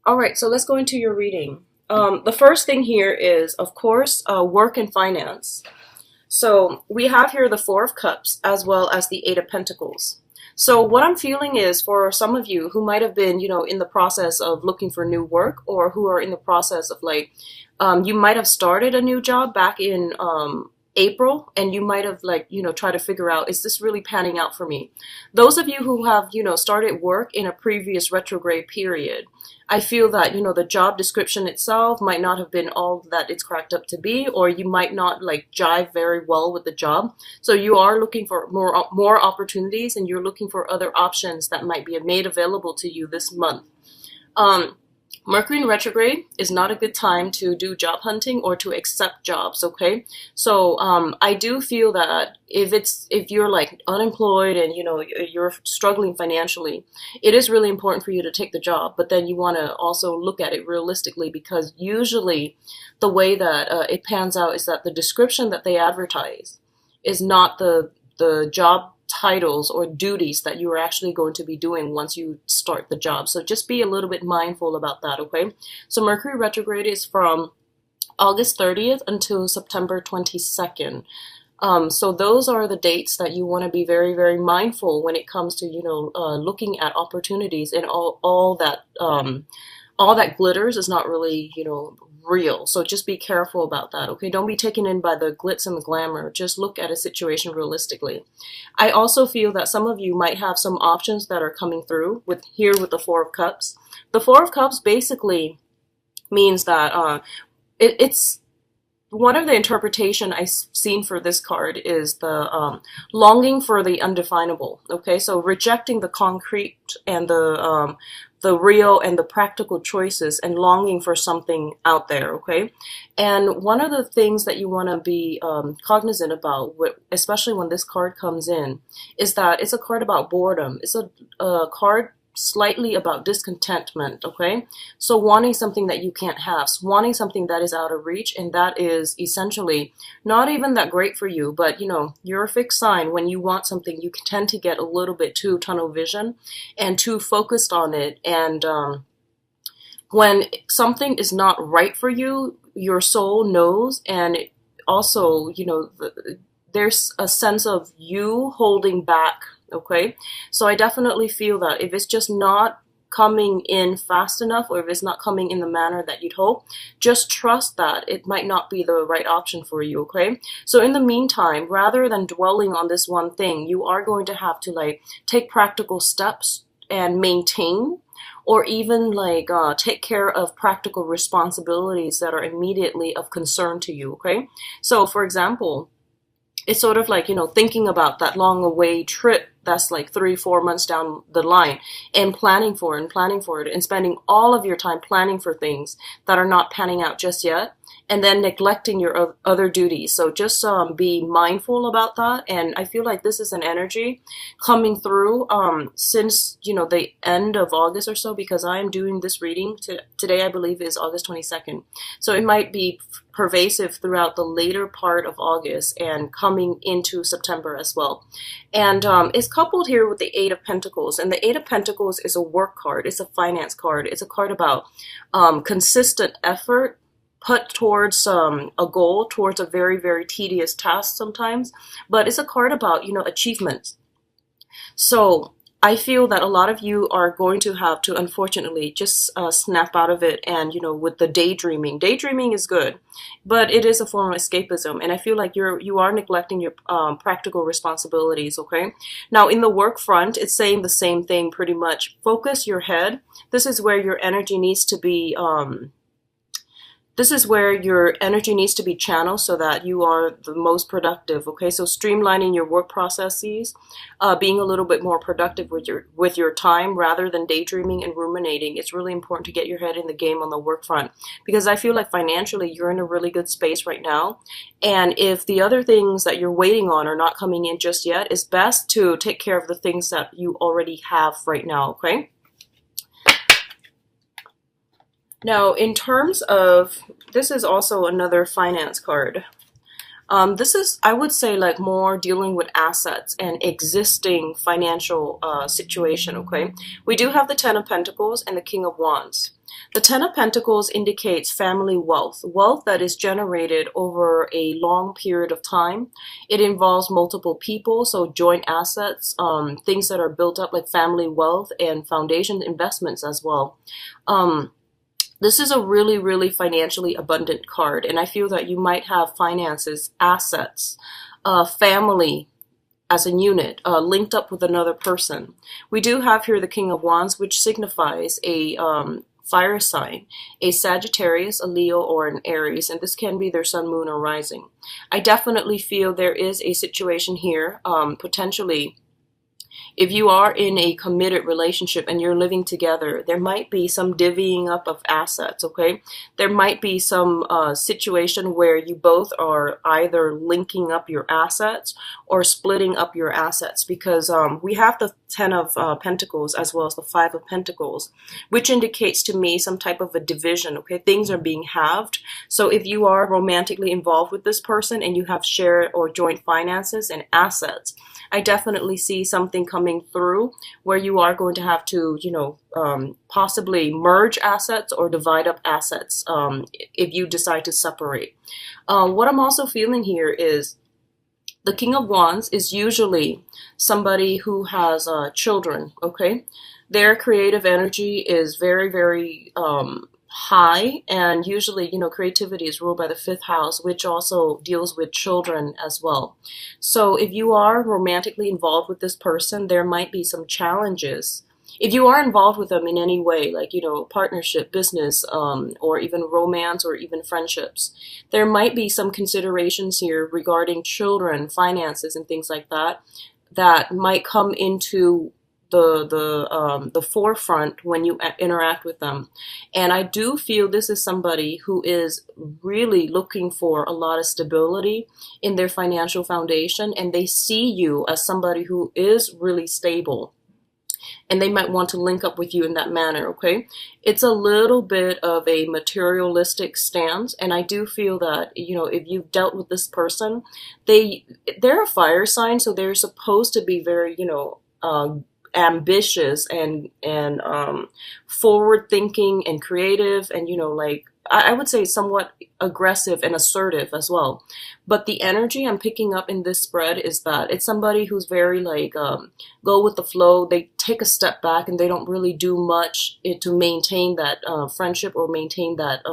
All right, so let's go into your reading. The first thing here is, of course, work and finance. So we have here the Four of Cups as well as the Eight of Pentacles. So what I'm feeling is for some of you who might have been, in the process of looking for new work, or who are in the process of you might have started a new job back in April, and you might have try to figure out, is this really panning out for me? Those of you who have, started work in a previous retrograde period, I feel that, the job description itself might not have been all that it's cracked up to be, or you might not jive very well with the job. So you are looking for more opportunities, and you're looking for other options that might be made available to you this month. Mercury in retrograde is not a good time to do job hunting or to accept jobs, okay? So I do feel that if you're unemployed and you're struggling financially, it is really important for you to take the job, but then you want to also look at it realistically, because usually the way that it pans out is that the description that they advertise is not the job titles or duties that you are actually going to be doing once you start the job. So just be a little bit mindful about that, okay? So Mercury retrograde is from August 30th until September 22nd. So those are the dates that you want to be very, very mindful when it comes to, looking at opportunities, and all that glitters is not really, real. So just be careful about that, okay? Don't be taken in by the glitz and the glamour. Just look at a situation realistically. I also feel that some of you might have some options that are coming through with the Four of Cups. The Four of Cups basically means that it's one of the interpretation I've seen for this card is the longing for the undefinable. Okay, so rejecting the concrete and the real and the practical choices, and longing for something out there. Okay, and one of the things that you want to be cognizant about, especially when this card comes in, is that it's a card about boredom. It's a card slightly about discontentment, okay? So wanting something that you can't have, wanting something that is out of reach, and that is essentially not even that great for you, but you're a fixed sign. When you want something, you tend to get a little bit too tunnel vision and too focused on it, and when something is not right for you, your soul knows, and also, there's a sense of you holding back. Okay, so I definitely feel that if it's just not coming in fast enough, or if it's not coming in the manner that you'd hope, just trust that it might not be the right option for you, okay? So in the meantime, rather than dwelling on this one thing, you are going to have to take practical steps and maintain, or even take care of practical responsibilities that are immediately of concern to you, okay? So for example, it's sort of thinking about that long away trip that's 3-4 months down the line, and planning for it, and spending all of your time planning for things that are not panning out just yet, and then neglecting your other duties. So just be mindful about that. And I feel like this is an energy coming through since the end of August or so, because I am doing this reading today, I believe is August 22nd. So it might be pervasive throughout the later part of August and coming into September as well. And it's coupled here with the Eight of Pentacles. And the Eight of Pentacles is a work card. It's a finance card. It's a card about consistent effort put towards a goal, towards a very, very tedious task sometimes. But it's a card about, achievements. So I feel that a lot of you are going to have to, unfortunately, just snap out of it. And, with the daydreaming. Daydreaming is good, but it is a form of escapism. And I feel like you are neglecting your practical responsibilities, okay? Now, in the work front, it's saying the same thing pretty much. Focus your head. This is where your energy needs to be channeled so that you are the most productive, okay? So streamlining your work processes, being a little bit more productive with your time rather than daydreaming and ruminating. It's really important to get your head in the game on the work front, because I feel like financially you're in a really good space right now. And if the other things that you're waiting on are not coming in just yet, it's best to take care of the things that you already have right now, okay? Now, in terms of, this is also another finance card. This is, I would say, like more dealing with assets and existing financial situation, okay? We do have the Ten of Pentacles and the King of Wands. The Ten of Pentacles indicates family wealth, wealth that is generated over a long period of time. It involves multiple people, so joint assets, things that are built up like family wealth and foundation investments as well. This is a really, really financially abundant card, and I feel that you might have finances, assets, family as a unit, linked up with another person. We do have here the King of Wands, which signifies a fire sign, a Sagittarius, a Leo, or an Aries, and this can be their sun, moon, or rising. I definitely feel there is a situation here, potentially, if you are in a committed relationship and you're living together, there might be some divvying up of assets, okay? There might be some situation where you both are either linking up your assets or splitting up your assets, because we have the Ten of Pentacles as well as the Five of Pentacles, which indicates to me some type of a division, okay? Things are being halved. So if you are romantically involved with this person and you have shared or joint finances and assets, I definitely see something coming through where you are going to have to, possibly merge assets or divide up assets if you decide to separate. What I'm also feeling here is the King of Wands is usually somebody who has children, okay? Their creative energy is very, very high, and usually, creativity is ruled by the fifth house, which also deals with children as well. So if you are romantically involved with this person, there might be some challenges. If you are involved with them in any way, like, partnership, business, or even romance, or even friendships, there might be some considerations here regarding children, finances, and things like that, that might come into the forefront when you interact with them. And I do feel this is somebody who is really looking for a lot of stability in their financial foundation, and they see you as somebody who is really stable, and they might want to link up with you in that manner, okay? It's a little bit of a materialistic stance, and I do feel that, if you've dealt with this person, they're a fire sign, so they're supposed to be very, ambitious and forward thinking and creative, and I would say somewhat aggressive and assertive as well. But the energy I'm picking up in this spread is that it's somebody who's very go with the flow. They take a step back and they don't really do much to maintain that friendship or maintain that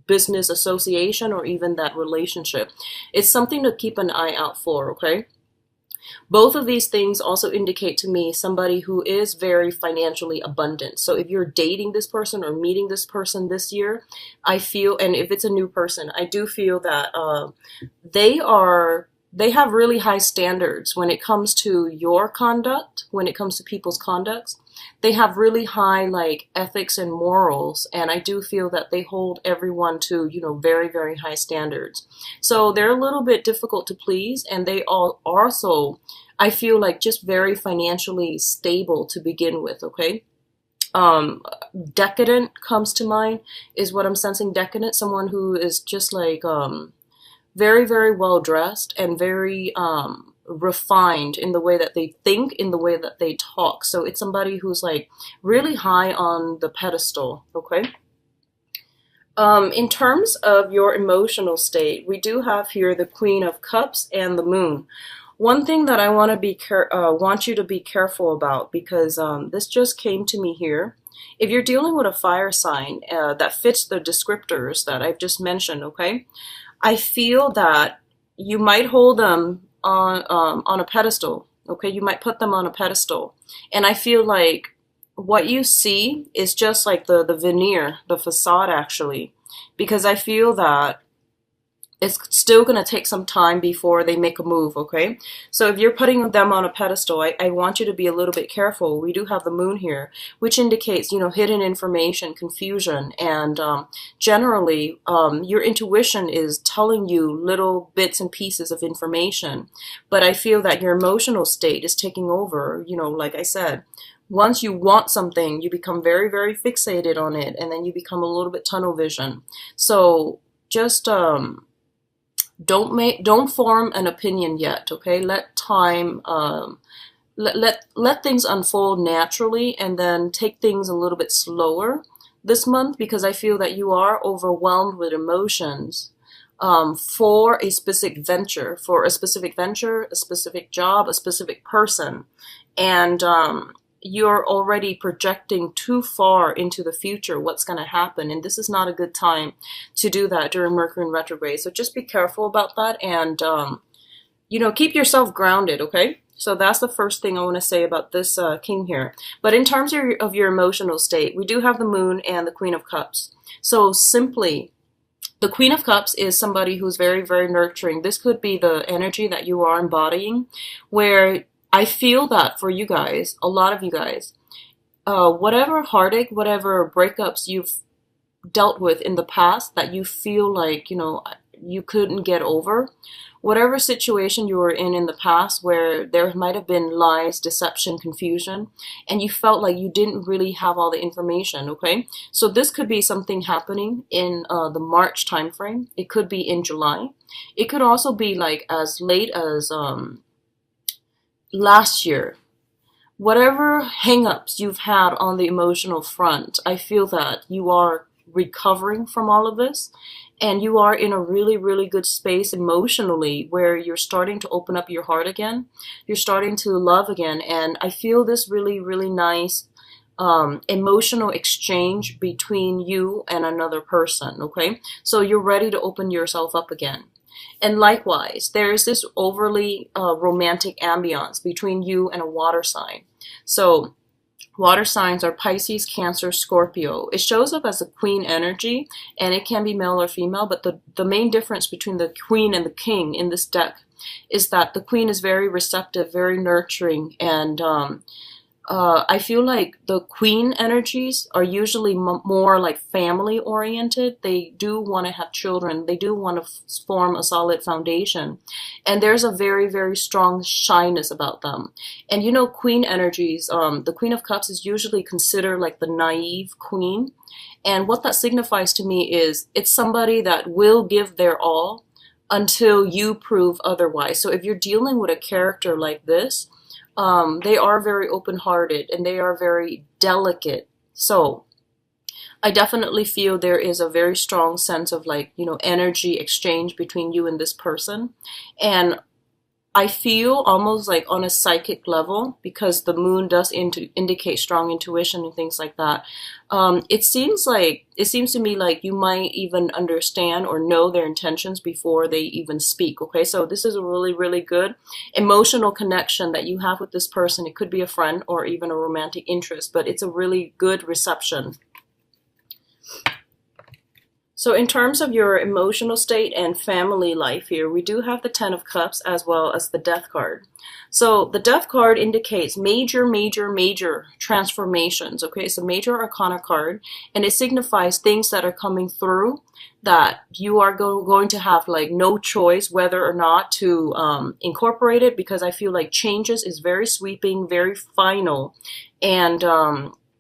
business association or even that relationship. It's something to keep an eye out for, okay? Both of these things also indicate to me somebody who is very financially abundant. So if you're dating this person or meeting this person this year, I feel, and if it's a new person, I do feel that they have really high standards when it comes to your conduct, when it comes to people's conducts. They have really high ethics and morals, and I do feel that they hold everyone to, very, very high standards. So they're a little bit difficult to please, and they all also, I feel just very financially stable to begin with, okay? Decadent comes to mind, is what I'm sensing. Decadent, someone who is just very, very well dressed and very refined in the way that they think, in the way that they talk. So it's somebody who's really high on the pedestal, okay? In terms of your emotional state, we do have here the Queen of Cups and the Moon. One thing that I want you to be careful about, because this just came to me here. If you're dealing with a fire sign that fits the descriptors that I've just mentioned, okay, I feel that you might hold them on a pedestal, okay? You might put them on a pedestal, and I feel what you see is just the veneer, the facade, actually, because I feel that it's still going to take some time before they make a move, okay? So if you're putting them on a pedestal, I want you to be a little bit careful. We do have the moon here, which indicates, hidden information, confusion, and generally your intuition is telling you little bits and pieces of information. But I feel that your emotional state is taking over, like I said. Once you want something, you become very, very fixated on it, and then you become a little bit tunnel vision. So just don't form an opinion yet, okay? Let time let things unfold naturally, and then take things a little bit slower this month, because I feel that you are overwhelmed with emotions for a specific venture, a specific job, a specific person. And you're already projecting too far into the future what's going to happen. And this is not a good time to do that during Mercury in retrograde. So just be careful about that, and, keep yourself grounded, okay? So that's the first thing I want to say about this king here. But in terms of your emotional state, we do have the moon and the Queen of Cups. So simply, the Queen of Cups is somebody who's very, very nurturing. This could be the energy that you are embodying, where I feel that for you guys, a lot of you guys, whatever heartache, whatever breakups you've dealt with in the past that you feel like, you couldn't get over, whatever situation you were in the past where there might have been lies, deception, confusion, and you felt like you didn't really have all the information, okay? So this could be something happening in the March timeframe. It could be in July. It could also be like as late as last year. Whatever hangups you've had on the emotional front, I feel that you are recovering from all of this, and you are in a really, really good space emotionally where you're starting to open up your heart again. You're starting to love again. And I feel this really, really nice emotional exchange between you and another person, okay? So you're ready to open yourself up again. And likewise, there is this overly romantic ambiance between you and a water sign. So water signs are Pisces, Cancer, Scorpio. It shows up as a queen energy, and it can be male or female, but the main difference between the queen and the king in this deck is that the queen is very receptive, very nurturing, and I feel like the queen energies are usually more like family oriented. They do want to have children. They do want to form a solid foundation. And there's a very, very strong shyness about them. And queen energies, the Queen of Cups is usually considered like the naive queen. And what that signifies to me is it's somebody that will give their all until you prove otherwise. So if you're dealing with a character like this, they are very open-hearted and they are very delicate. So I definitely feel there is a very strong sense of energy exchange between you and this person. And I feel almost like on a psychic level, because the moon does indicate strong intuition and things like that. It seems to me like you might even understand or know their intentions before they even speak. Okay, so this is a really, really good emotional connection that you have with this person. It could be a friend or even a romantic interest, but it's a really good reception. So in terms of your emotional state and family life here, we do have the Ten of Cups as well as the Death card. So the Death card indicates major, major, major transformations. Okay, it's a major arcana card, and it signifies things that are coming through that you are going to have no choice whether or not to incorporate it, because I feel like changes is very sweeping, very final, and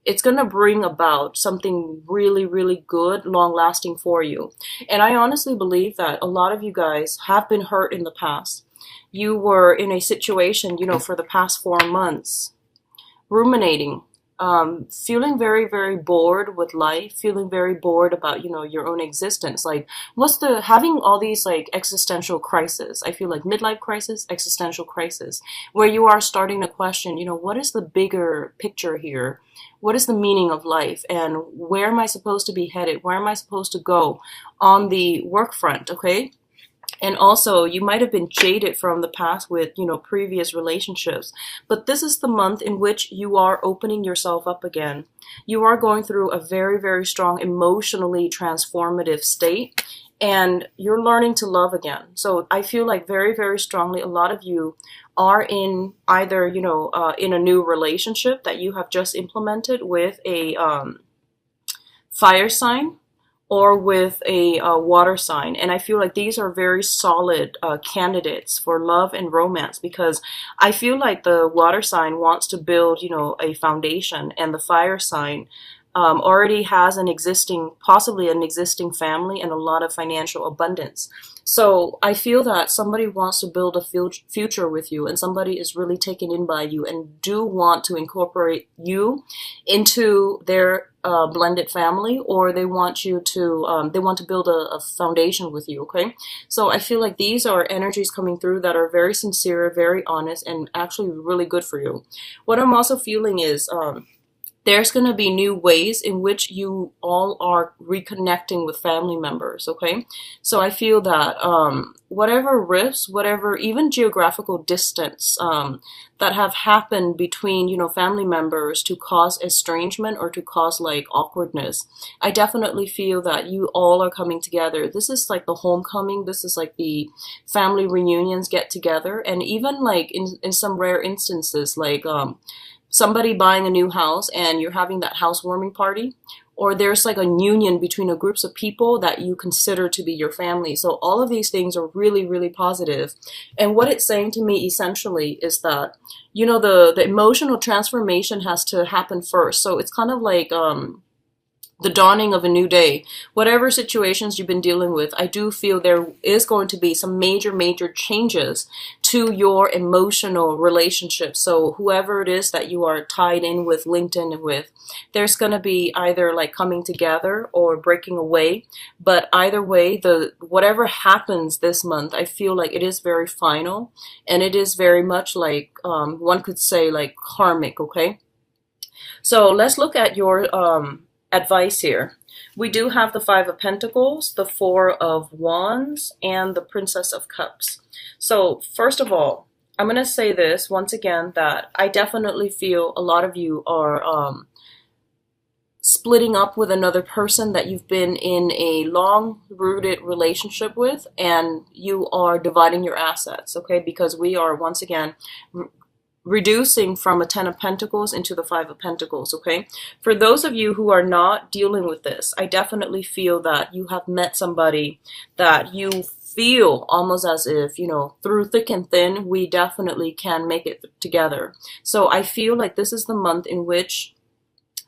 it's going to bring about something really, really good, long-lasting for you. And I honestly believe that a lot of you guys have been hurt in the past. You were in a situation, for the past 4 months, ruminating, feeling very, very bored with life, feeling very bored about, your own existence. Having all these existential crises. I feel like midlife crisis, existential crisis, where you are starting to question, what is the bigger picture here? What is the meaning of life? And where am I supposed to be headed? Where am I supposed to go on the work front? Okay. And also, you might have been jaded from the past with, previous relationships. But this is the month in which you are opening yourself up again. You are going through a very, very strong, emotionally transformative state. And you're learning to love again. So I feel like very, very strongly a lot of you are in either, in a new relationship that you have just implemented with a fire sign, or with a water sign. And I feel like these are very solid candidates for love and romance, because I feel like the water sign wants to build, a foundation, and the fire sign already has an existing, possibly an existing family and a lot of financial abundance. So I feel that somebody wants to build a future with you, and somebody is really taken in by you and do want to incorporate you into their blended family, or they want you to they want to build a foundation with you. Okay, so I feel like these are energies coming through that are very sincere, very honest, and actually really good for you. What I'm also feeling is there's going to be new ways in which you all are reconnecting with family members. Okay, so I feel that whatever rifts, whatever even geographical distance that have happened between, you know, family members to cause estrangement or to cause like awkwardness, I definitely feel that you all are coming together. This is like the homecoming, this is like the family reunions get together. And even like in some rare instances, like somebody buying a new house and you're having that housewarming party, or there's like a union between a groups of people that you consider to be your family. So all of these things are really, really positive. And what it's saying to me essentially is that, you know, the emotional transformation has to happen first. So it's kind of like the dawning of a new day. Whatever situations you've been dealing with, I do feel there is going to be some major, major changes to your emotional relationship. So whoever it is that you are tied in with, linked in with, there's going to be either like coming together or breaking away. But either way, the whatever happens this month, I feel like it is very final, and it is very much like one could say like karmic. Okay, so let's look at your advice here. We do have the Five of Pentacles, the Four of Wands, and the Princess of Cups. So first of all, I'm going to say this once again, that I definitely feel a lot of you are splitting up with another person that you've been in a long-rooted relationship with, and you are dividing your assets, okay? Because we are, once again, reducing from a Ten of Pentacles into the Five of Pentacles, okay? For those of you who are not dealing with this, I definitely feel that you have met somebody that you feel almost as if, you know, through thick and thin, we definitely can make it together. So I feel like this is the month in which,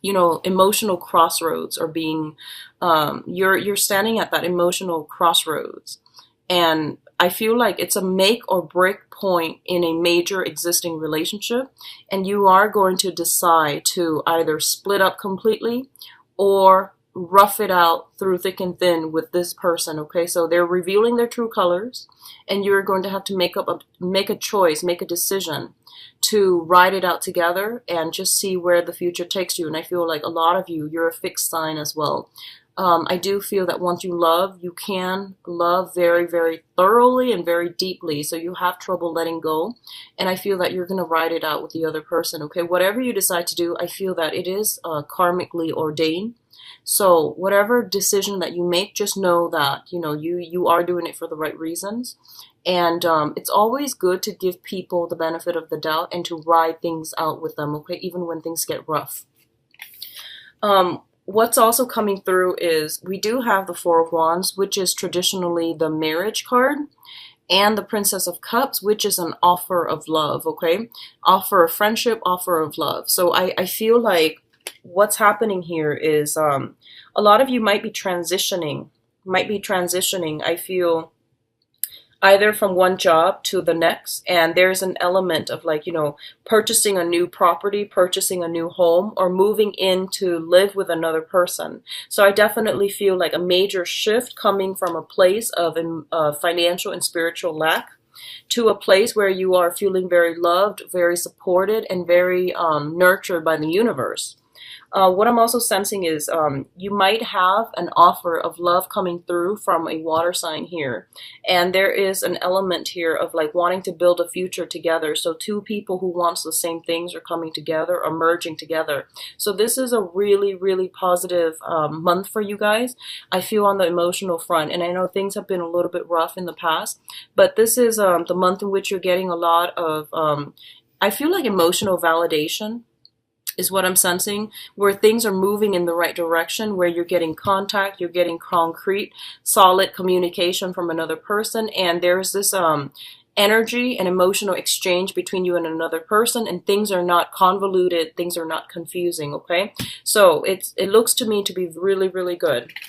you know, emotional crossroads are being, you're standing at that emotional crossroads. And I feel like it's a make or break point in a major existing relationship, and you are going to decide to either split up completely or rough it out through thick and thin with this person. Okay, so they're revealing their true colors, and you're going to have to make a choice, make a decision to ride it out together and just see where the future takes you. And I feel like a lot of you, you're a fixed sign as well. I do feel that once you love, you can love very, very thoroughly and very deeply. So you have trouble letting go. And I feel that you're going to ride it out with the other person. Okay, whatever you decide to do, I feel that it is karmically ordained. So whatever decision that you make, just know that, you know, you are doing it for the right reasons. And it's always good to give people the benefit of the doubt and to ride things out with them, okay, even when things get rough. What's also coming through is we do have the Four of Wands, which is traditionally the marriage card, and the Princess of Cups, which is an offer of love, okay? Offer of friendship, offer of love. So I feel like what's happening here is a lot of you might be transitioning, I feel, either from one job to the next, and there's an element of like, you know, purchasing a new property, purchasing a new home, or moving in to live with another person. So I definitely feel like a major shift coming from a place of financial and spiritual lack to a place where you are feeling very loved, very supported, and very nurtured by the universe. What I'm also sensing is you might have an offer of love coming through from a water sign here. And there is an element here of like wanting to build a future together. So two people who want the same things are coming together, are merging together. So this is a really, really positive month for you guys. I feel on the emotional front. And I know things have been a little bit rough in the past. But this is the month in which you're getting a lot of, I feel like emotional validation is what I'm sensing, where things are moving in the right direction, where you're getting contact, you're getting concrete, solid communication from another person. And there's this energy and emotional exchange between you and another person, and things are not convoluted, things are not confusing, okay? So it looks to me to be really, really good.